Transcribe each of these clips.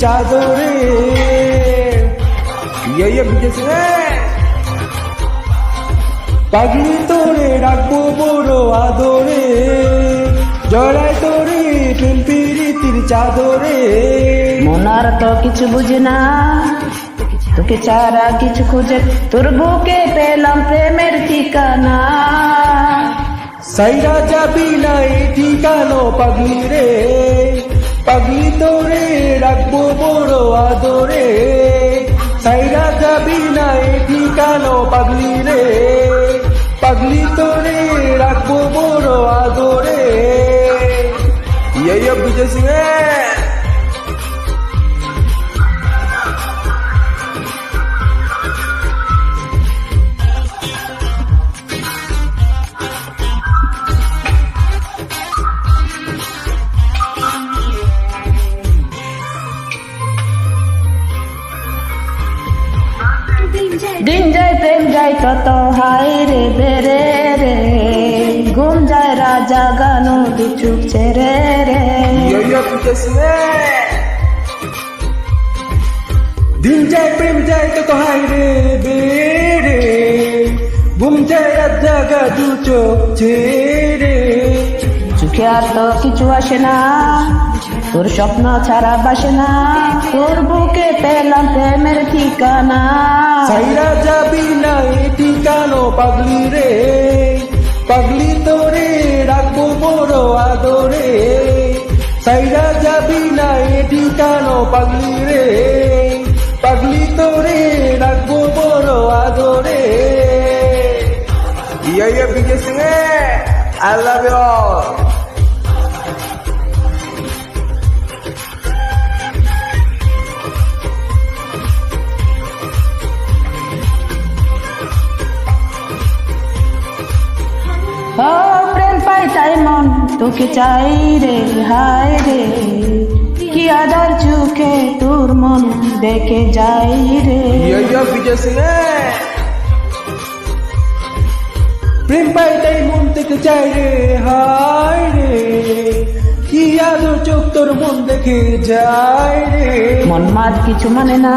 চাদরে বুঝেছে পাগলি তোরে রাখবো বড় আদরে জড়াই তোরে প্রেম প্রীতির চাদরে মনার তো কিছু বুঝে না তোকে ছাড়া কিছু খুঁজে তোর বুকে পেলাম প্রেমের ঠিকানা সাইরা যাবি না এই ঠিকানো পাগলি রে পাগলি তোরে রাখবো বড় আদরে সাইরা যাবি না এই ঠিকানো পাগলি রে পাগলি তোরে রাখবো বড় আদরে বুঝেছি দিন যায় প্রেম যায় কত হাই রে বেরে রে ঘুম যায় রাজা গানো বিচুক ছেড়ে রে দিন যায় প্রেম যায় কত হাই রে বেরে ঘুম যায় রাজা গা দু চোখ ছেড়ে চোখে আর তো কিছু আসে না তোর স্বপ্ন ছাড়া বাসে না তোর বুকে পেলাম প্রেমের ঠিকানা সাইরা যাবি না এই ঠিকানো পাগলি রে পাগলি তোরে রাখবো বড় আদরে সাইরা যাবি না এই ঠিকানো পাগলি রে পাগলি তোরে রাখবো বড় আদরে বিজয় Singh I love you all. প্রেম পাই তাই মন তোকে চাই রে হায় রে কি আদার চোখে তোর মন দেখে যাই রে প্রেম পাই তাই মন থেকে চাই রে হায় রে কি আদর চোখ তোর মন দেখে যায় রে মন মাঝ কিছু মানে না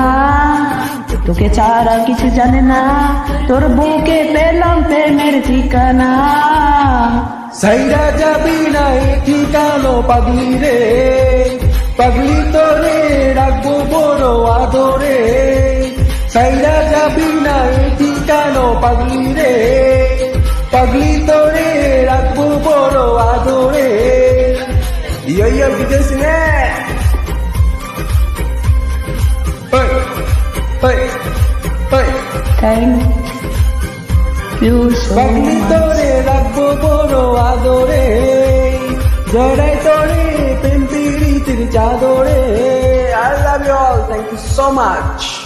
তোকে ছাড়া কিছু জানে না তোর বুকে পেলাম প্রেমের ঠিকানা সাইরা যাবি না এই ঠিকানো পাগলি রে পাগলি তোরে রাখবো বড় আদরে সাইরা যাবি না এই ঠিকানো পাগলি রে পাগলি তোরে রাখবো বড় আদরে বিজয় সিং পাগলি তোরে রাখবো বড় আদরে জড়াই তোরে প্রেম প্রীতির চাদরে I love you all. Thank you so much.